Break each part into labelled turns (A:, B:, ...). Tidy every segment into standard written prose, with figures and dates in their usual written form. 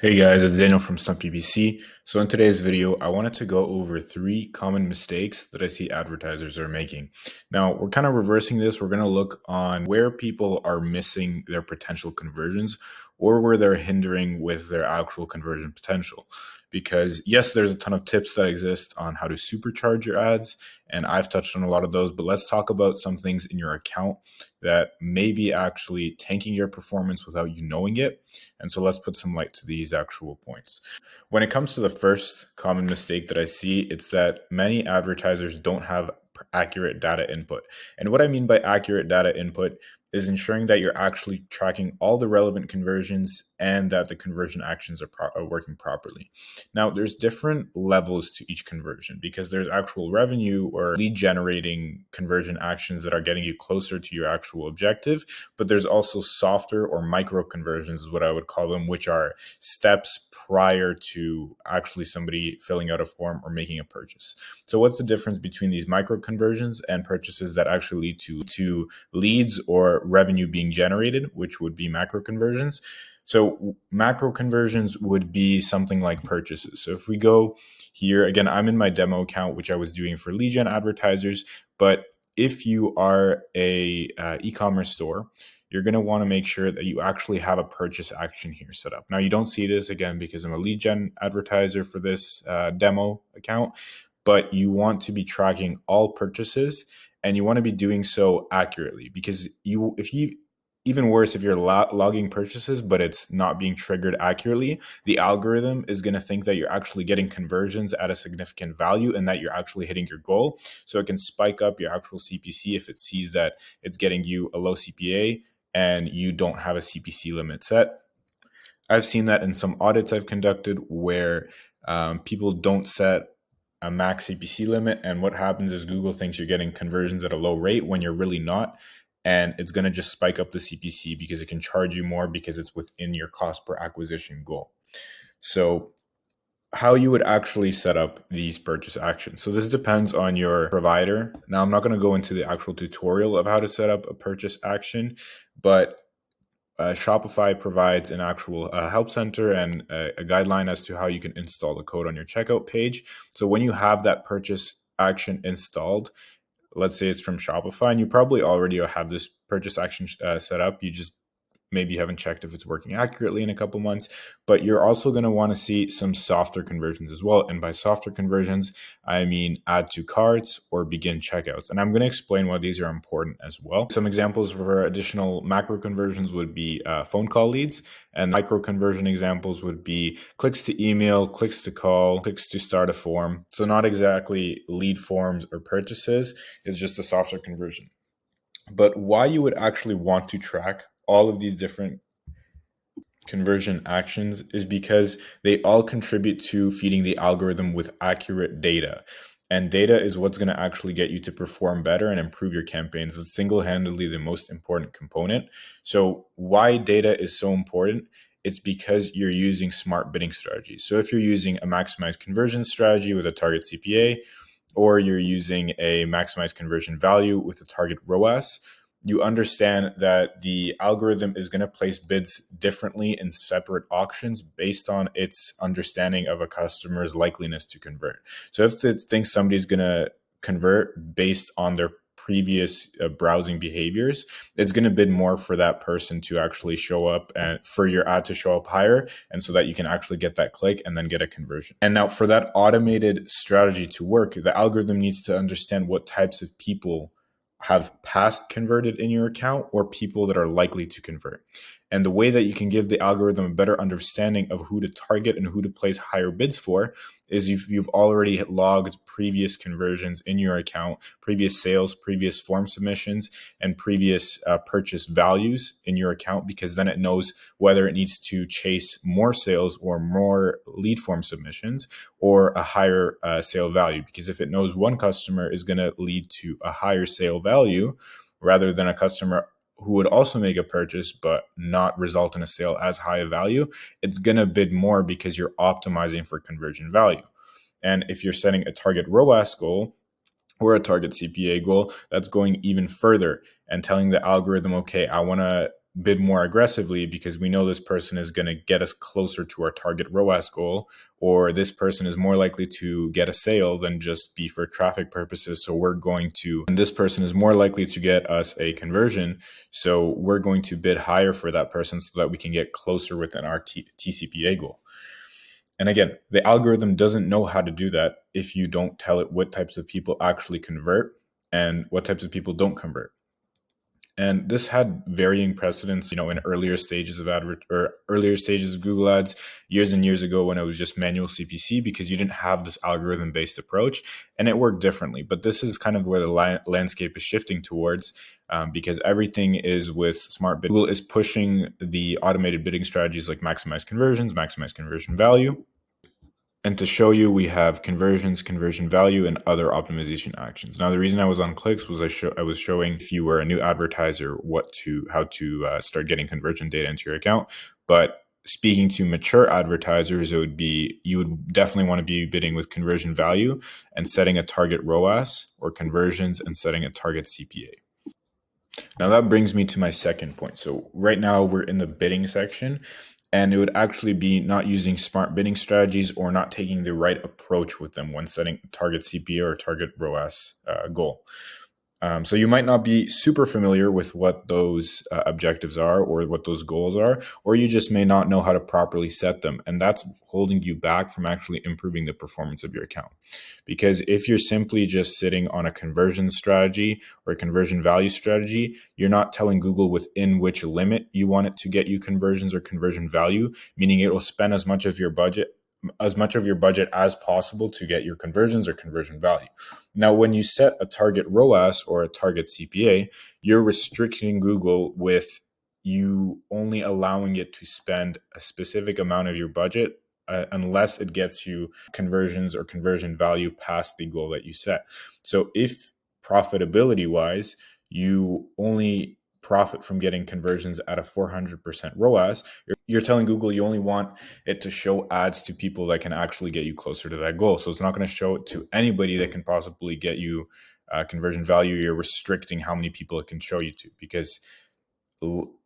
A: Hey guys, it's Daniel from Stump PPC. So in today's video, I wanted to go over 3 common mistakes that I see advertisers are making. Now, we're kind of reversing this. We're going to look on where people are missing their potential conversions or where they're hindering with their actual conversion potential. Because yes, there's a ton of tips that exist on how to supercharge your ads, and I've touched on a lot of those, but let's talk about some things in your account that may be actually tanking your performance without you knowing it. And so let's put some light to these actual points. When it comes to the first common mistake that I see, it's that many advertisers don't have accurate data input. And what I mean by accurate data input is ensuring that you're actually tracking all the relevant conversions and that the conversion actions are working properly. Now, there's different levels to each conversion because there's actual revenue or lead generating conversion actions that are getting you closer to your actual objective, but there's also softer or micro conversions is what I would call them, which are steps prior to actually somebody filling out a form or making a purchase. So what's the difference between these micro conversions and purchases that actually lead to leads or revenue being generated, which would be macro conversions? So macro conversions would be something like purchases. So if we go here, again, I'm in my demo account, which I was doing for lead gen advertisers, but if you are a e-commerce store, you're going to want to make sure that you actually have a purchase action here set up. Now, you don't see this again because I'm a lead gen advertiser for this demo account, but you want to be tracking all purchases and you want to be doing so accurately because even worse, if you're logging purchases, but it's not being triggered accurately, the algorithm is going to think that you're actually getting conversions at a significant value and that you're actually hitting your goal. So it can spike up your actual CPC if it sees that it's getting you a low CPA and you don't have a CPC limit set. I've seen that in some audits I've conducted where people don't set a max CPC limit. And what happens is Google thinks you're getting conversions at a low rate when you're really not. And it's going to just spike up the CPC because it can charge you more because it's within your cost per acquisition goal. So how you would actually set up these purchase actions. So this depends on your provider. Now, I'm not going to go into the actual tutorial of how to set up a purchase action, but Shopify provides an actual help center and a guideline as to how you can install the code on your checkout page. So when you have that purchase action installed, let's say it's from Shopify, and you probably already have this purchase action set up. You just maybe you haven't checked if it's working accurately in a couple months, but you're also going to want to see some softer conversions as well. And by softer conversions, I mean add to carts or begin checkouts. And I'm going to explain why these are important as well. Some examples for additional macro conversions would be phone call leads, and micro conversion examples would be clicks to email, clicks to call, clicks to start a form. So not exactly lead forms or purchases, it's just a softer conversion. But why you would actually want to track all of these different conversion actions is because they all contribute to feeding the algorithm with accurate data. And data is what's going to actually get you to perform better and improve your campaigns. It's single-handedly the most important component. So why data is so important? It's because you're using smart bidding strategies. So if you're using a maximized conversion strategy with a target CPA, or you're using a maximized conversion value with a target ROAS, you understand that the algorithm is going to place bids differently in separate auctions based on its understanding of a customer's likeliness to convert. So if it thinks somebody's going to convert based on their previous browsing behaviors, it's going to bid more for that person to actually show up and for your ad to show up higher, and so that you can actually get that click and then get a conversion. And now for that automated strategy to work, the algorithm needs to understand what types of people have past converted in your account or people that are likely to convert. And the way that you can give the algorithm a better understanding of who to target and who to place higher bids for is if you've already logged previous conversions in your account, previous sales, previous form submissions, and previous purchase values in your account, because then it knows whether it needs to chase more sales or more lead form submissions or a higher sale value. Because if it knows one customer is going to lead to a higher sale value rather than a customer who would also make a purchase but not result in a sale as high a value, it's going to bid more because you're optimizing for conversion value. And if you're setting a target ROAS goal or a target CPA goal, that's going even further and telling the algorithm, okay, I want to bid more aggressively because we know this person is going to get us closer to our target ROAS goal, or this person is more likely to get a sale than just be for traffic purposes. So and this person is more likely to get us a conversion. So we're going to bid higher for that person so that we can get closer within our tCPA goal. And again, the algorithm doesn't know how to do that if you don't tell it what types of people actually convert and what types of people don't convert. And this had varying precedents, in earlier stages of earlier stages of Google Ads, years and years ago when it was just manual CPC, because you didn't have this algorithm-based approach, and it worked differently. But this is kind of where the landscape is shifting towards, because everything is with smart bidding. Google is pushing the automated bidding strategies like maximize conversions, maximize conversion value. And to show you, we have conversions, conversion value, and other optimization actions. Now, the reason I was on clicks was I was showing, if you were a new advertiser, how to start getting conversion data into your account. But speaking to mature advertisers, you would definitely want to be bidding with conversion value and setting a target ROAS, or conversions and setting a target CPA. Now that brings me to my second point. So right now we're in the bidding section, and it would actually be not using smart bidding strategies or not taking the right approach with them when setting target CPA or target ROAS goal. So you might not be super familiar with what those objectives are or what those goals are, or you just may not know how to properly set them. And that's holding you back from actually improving the performance of your account. Because if you're simply just sitting on a conversion strategy or a conversion value strategy, you're not telling Google within which limit you want it to get you conversions or conversion value, meaning it will spend as much of your budget as possible to get your conversions or conversion value. Now, when you set a target ROAS or a target CPA, you're restricting Google with you only allowing it to spend a specific amount of your budget unless it gets you conversions or conversion value past the goal that you set. So if profitability wise, you only profit from getting conversions at a 400% ROAS, you're telling Google you only want it to show ads to people that can actually get you closer to that goal. So it's not going to show it to anybody that can possibly get you conversion value. You're restricting how many people it can show you to, because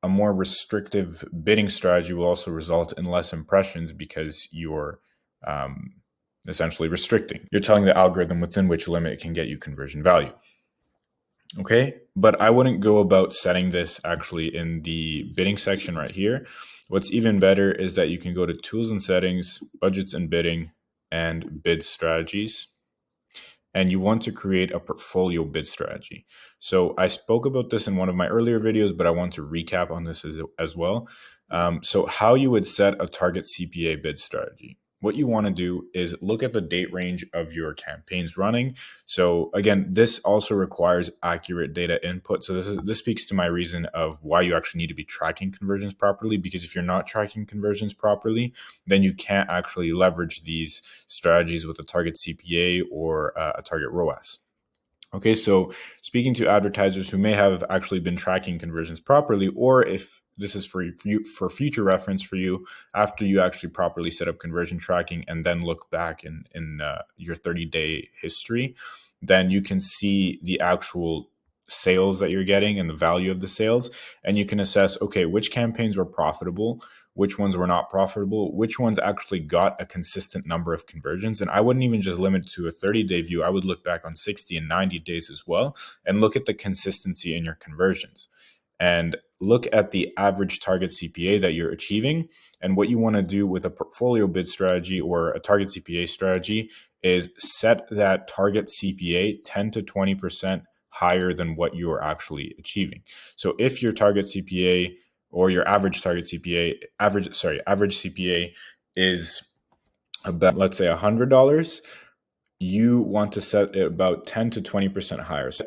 A: a more restrictive bidding strategy will also result in less impressions because you're essentially restricting. You're telling the algorithm within which limit it can get you conversion value. Okay, but I wouldn't go about setting this actually in the bidding section right here. What's even better is that you can go to tools and settings, budgets and bidding, and bid strategies. And you want to create a portfolio bid strategy. So I spoke about this in one of my earlier videos, but I want to recap on this as well. So how you would set a target CPA bid strategy. What you want to do is look at the date range of your campaigns running. So again, this also requires accurate data input. So this speaks to my reason of why you actually need to be tracking conversions properly, because if you're not tracking conversions properly, then you can't actually leverage these strategies with a target CPA or a target ROAS. Okay, so speaking to advertisers who may have actually been tracking conversions properly, or if this is for future reference for you, after you actually properly set up conversion tracking and then look back in your 30-day history, then you can see the actual sales that you're getting and the value of the sales, and you can assess, okay, which campaigns were profitable, which ones were not profitable, which ones actually got a consistent number of conversions. And I wouldn't even just limit to a 30-day view. I would look back on 60 and 90 days as well and look at the consistency in your conversions and look at the average target CPA that you're achieving. And what you want to do with a portfolio bid strategy or a target CPA strategy is set that target CPA 10 to 20% higher than what you are actually achieving. So if your target CPA or your average target CPA, average CPA is about, let's say, $100, you want to set it about 10 to 20% higher. So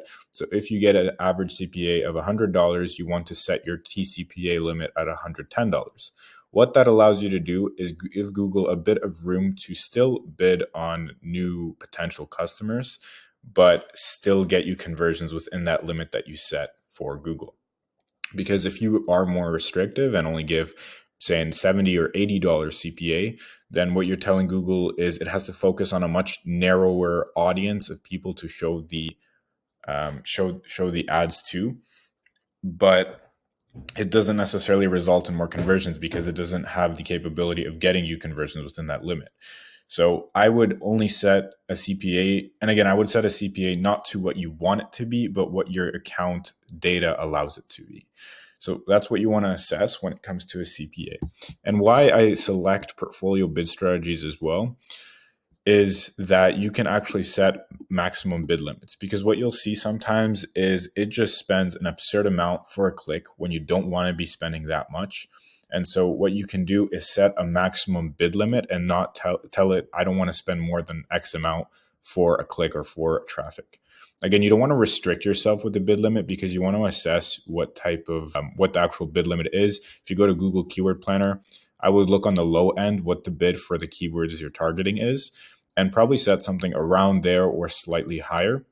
A: if you get an average CPA of $100, you want to set your tCPA limit at $110. What that allows you to do is give Google a bit of room to still bid on new potential customers, but still get you conversions within that limit that you set for Google. Because if you are more restrictive and only give, say, $70 or $80 CPA, then what you're telling Google is it has to focus on a much narrower audience of people to show the show the ads to. But it doesn't necessarily result in more conversions because it doesn't have the capability of getting you conversions within that limit. So I would only set a CPA, and again, I would set a CPA not to what you want it to be, but what your account data allows it to be. So that's what you want to assess when it comes to a CPA. And why I select portfolio bid strategies as well is that you can actually set maximum bid limits, because what you'll see sometimes is it just spends an absurd amount for a click when you don't want to be spending that much. And so what you can do is set a maximum bid limit and not tell it, I don't want to spend more than X amount for a click or for traffic. Again, you don't want to restrict yourself with the bid limit because you want to assess what type of, what the actual bid limit is. If you go to Google Keyword Planner, I would look on the low end what the bid for the keywords you're targeting is, and probably set something around there or slightly higher.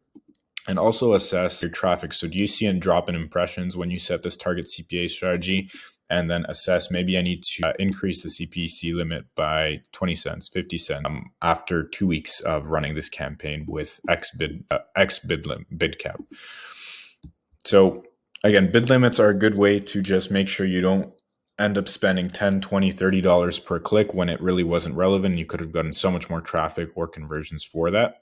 A: And also assess your traffic. So do you see a drop in impressions when you set this target CPA strategy? And then assess, maybe I need to increase the CPC limit by 20 cents, 50 cents after 2 weeks of running this campaign with X bid cap. So again, bid limits are a good way to just make sure you don't end up spending $10, $20, $30 per click when it really wasn't relevant. You could have gotten so much more traffic or conversions for that.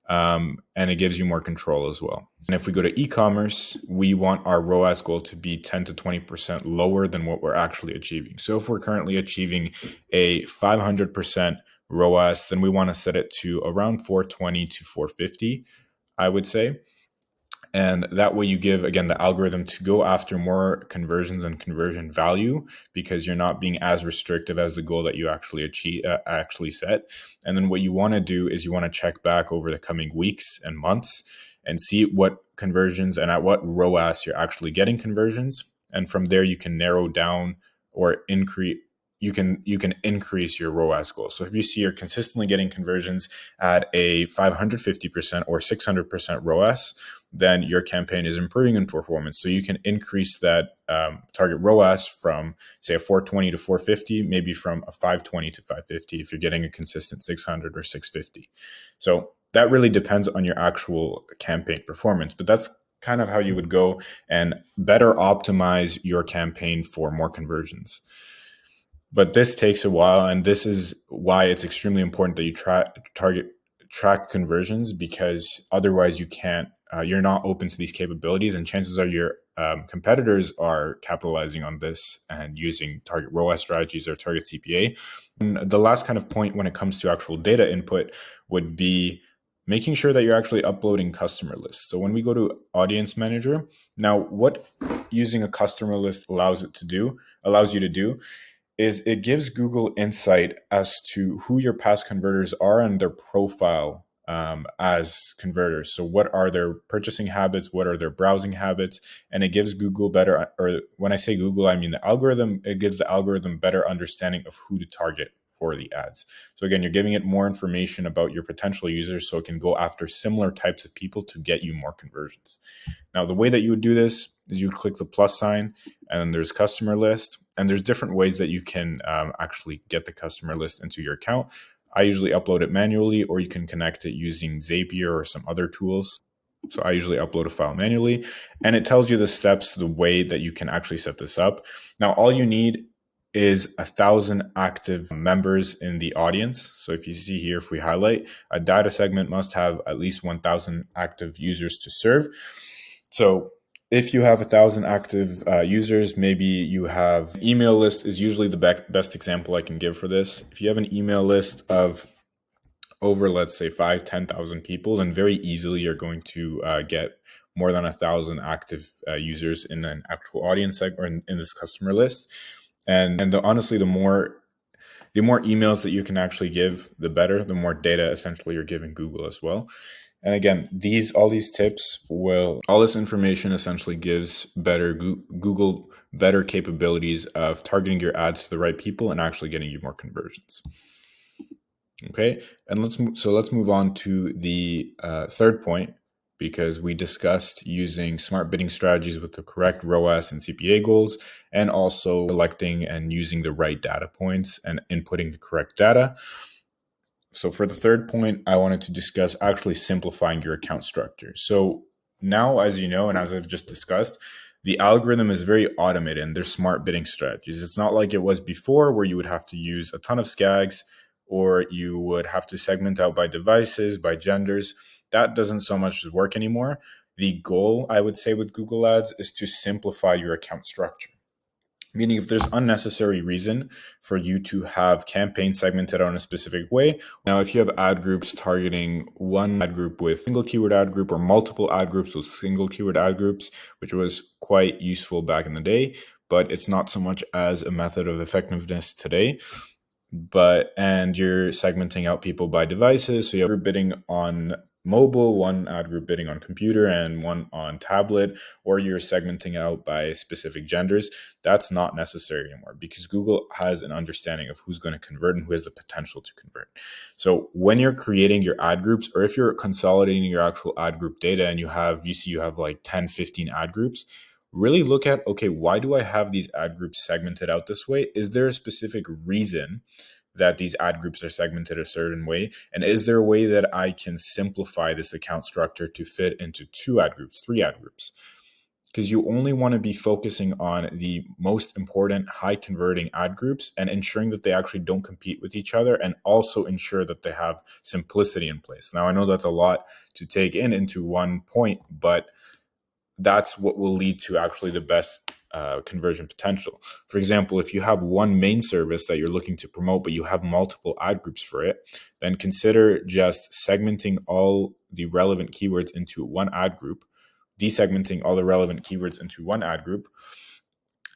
A: And it gives you more control as well. And if we go to e-commerce, we want our ROAS goal to be 10 to 20% lower than what we're actually achieving. So if we're currently achieving a 500% ROAS, then we want to set it to around 420 to 450, I would say. And that way you give, again, the algorithm to go after more conversions and conversion value, because you're not being as restrictive as the goal that you actually set. And then what you want to do is you want to check back over the coming weeks and months and see what conversions and at what ROAS you're actually getting conversions. And from there, you can narrow down or increase. You can increase your ROAS goal. So if you see you're consistently getting conversions at a 550% or 600% ROAS, then your campaign is improving in performance. So you can increase that target ROAS from, say, a 420 to 450, maybe from a 520 to 550 if you're getting a consistent 600 or 650. So that really depends on your actual campaign performance, but that's kind of how you would go and better optimize your campaign for more conversions. But this takes a while, and this is why it's extremely important that you track conversions, because otherwise you can't, you're not open to these capabilities, and chances are your competitors are capitalizing on this and using target ROAS strategies or target CPA. And the last kind of point when it comes to actual data input would be making sure that you're actually uploading customer lists. So when we go to Audience Manager, now what using a customer list allows you to do is it gives Google insight as to who your past converters are and their profile as converters. So what are their purchasing habits? What are their browsing habits? And it gives Google better, or when I say Google, I mean the algorithm, it gives the algorithm better understanding of who to target for the ads. So again, you're giving it more information about your potential users so it can go after similar types of people to get you more conversions. Now, the way that you would do this is you would click the plus sign, and then there's customer list, and there's different ways that you can actually get the customer list into your account. I usually upload it manually, or you can connect it using Zapier or some other tools. So I usually upload a file manually, and it tells you the steps, the way that you can actually set this up. Now, all you need is 1,000 active members in the audience. So if you see here, if we highlight, a data segment must have at least 1,000 active users to serve. So if you have 1,000 active users, maybe you have email list is usually the best example I can give for this. If you have an email list of over, let's say, 10,000 people, then very easily you're going to get more than 1,000 active users in an actual audience or in this customer list. And honestly, the more emails that you can actually give, the better, the more data essentially you're giving Google as well. And again, all this information essentially gives Google better capabilities of targeting your ads to the right people and actually getting you more conversions. Okay, and let's move on to the third point, because we discussed using smart bidding strategies with the correct ROAS and CPA goals, and also selecting and using the right data points and inputting the correct data. So for the third point, I wanted to discuss actually simplifying your account structure. So now, as you know, and as I've just discussed, the algorithm is very automated and there's smart bidding strategies. It's not like it was before where you would have to use a ton of SCAGs or you would have to segment out by devices, by genders. That doesn't so much work anymore. The goal, I would say, with Google Ads is to simplify your account structure. Meaning, if there's unnecessary reason for you to have campaigns segmented out in a specific way. Now, if you have ad groups targeting one ad group with single keyword ad group or multiple ad groups with single keyword ad groups, which was quite useful back in the day, but it's not so much as a method of effectiveness today. And you're segmenting out people by devices. So you're bidding on mobile, one ad group bidding on computer, and one on tablet, or you're segmenting out by specific genders. That's not necessary anymore because Google has an understanding of who's going to convert and who has the potential to convert. So when you're creating your ad groups, or if you're consolidating your actual ad group data and you have like 10, 15 ad groups, really look at, okay, why do I have these ad groups segmented out this way? Is there a specific reason that these ad groups are segmented a certain way? And is there a way that I can simplify this account structure to fit into 2 ad groups, 3 ad groups? Because you only want to be focusing on the most important high converting ad groups and ensuring that they actually don't compete with each other, and also ensure that they have simplicity in place. Now, I know that's a lot to take into one point, but that's what will lead to actually the best conversion potential. For example, if you have one main service that you're looking to promote, but you have multiple ad groups for it, then consider just segmenting all the relevant keywords into one ad group, desegmenting all the relevant keywords into one ad group,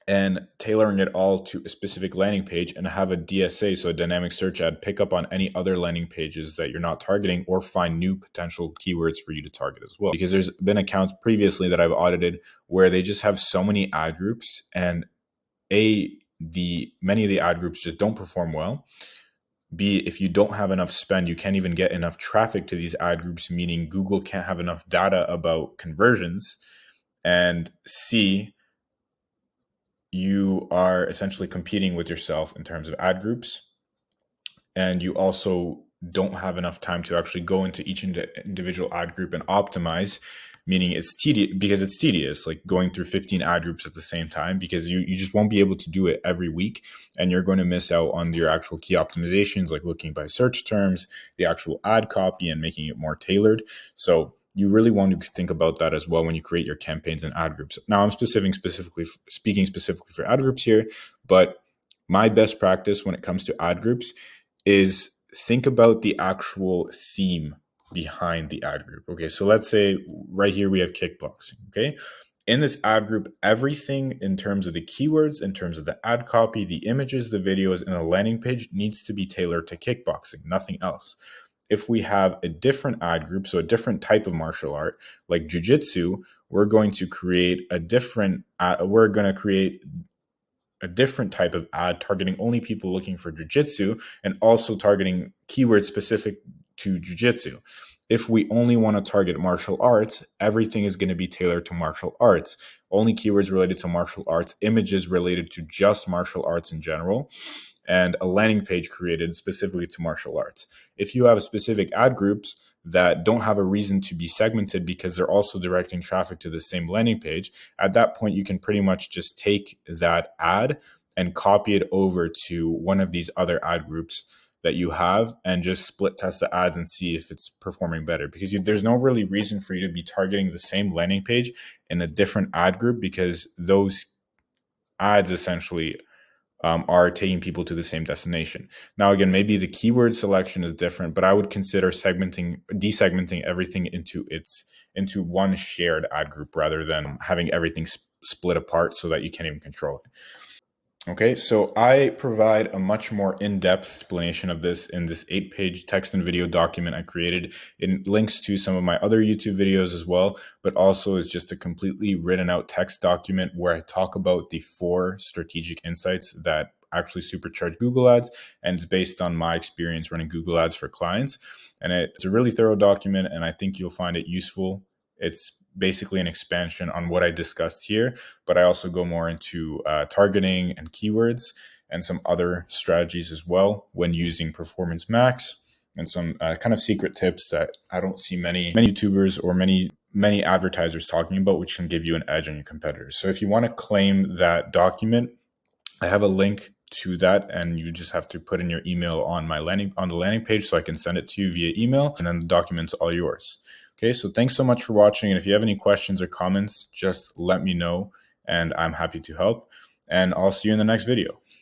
A: and tailoring it all to a specific landing page, and have a DSA, so a dynamic search ad, pick up on any other landing pages that you're not targeting, or find new potential keywords for you to target as well. Because there's been accounts previously that I've audited where they just have so many ad groups, and many of the ad groups just don't perform well. B, if you don't have enough spend, you can't even get enough traffic to these ad groups, meaning Google can't have enough data about conversions. And C, you are essentially competing with yourself in terms of ad groups, and you also don't have enough time to actually go into each individual ad group and optimize, meaning it's tedious, like going through 15 ad groups at the same time, because you just won't be able to do it every week, and you're going to miss out on your actual key optimizations, like looking by search terms, the actual ad copy, and making it more tailored. So you really want to think about that as well when you create your campaigns and ad groups. Now, I'm speaking specifically for ad groups here, but my best practice when it comes to ad groups is think about the actual theme behind the ad group. Okay, so let's say right here we have kickboxing. Okay, in this ad group, everything in terms of the keywords, in terms of the ad copy, the images, the videos, and the landing page needs to be tailored to kickboxing, nothing else. If we have a different ad group, so a different type of martial art like jiu-jitsu, we're going to create a different type of ad targeting only people looking for jiu-jitsu, and also targeting keywords specific to jiu-jitsu. If we only want to target martial arts, everything is going to be tailored to martial arts. Only keywords related to martial arts, images related to just martial arts in general, and a landing page created specifically to martial arts. If you have specific ad groups that don't have a reason to be segmented because they're also directing traffic to the same landing page, at that point, you can pretty much just take that ad and copy it over to one of these other ad groups that you have, and just split test the ads and see if it's performing better, because there's no really reason for you to be targeting the same landing page in a different ad group, because those ads essentially are taking people to the same destination. Now, again, maybe the keyword selection is different, but I would consider desegmenting everything into one shared ad group rather than having everything split apart so that you can't even control it. Okay, so I provide a much more in-depth explanation of this in this 8-page text and video document I created. It links to some of my other YouTube videos as well, but also is just a completely written out text document where I talk about the 4 strategic insights that actually supercharge Google Ads, and it's based on my experience running Google Ads for clients. And it's a really thorough document, and I think you'll find it useful. It's basically an expansion on what I discussed here, but I also go more into targeting and keywords and some other strategies as well when using Performance Max, and some kind of secret tips that I don't see many YouTubers or many many advertisers talking about, which can give you an edge on your competitors. So if you want to claim that document, I have a link to that, and you just have to put in your email on the landing page so I can send it to you via email, and then the document's all yours. Okay, so thanks so much for watching, and if you have any questions or comments, just let me know, and I'm happy to help, and I'll see you in the next video.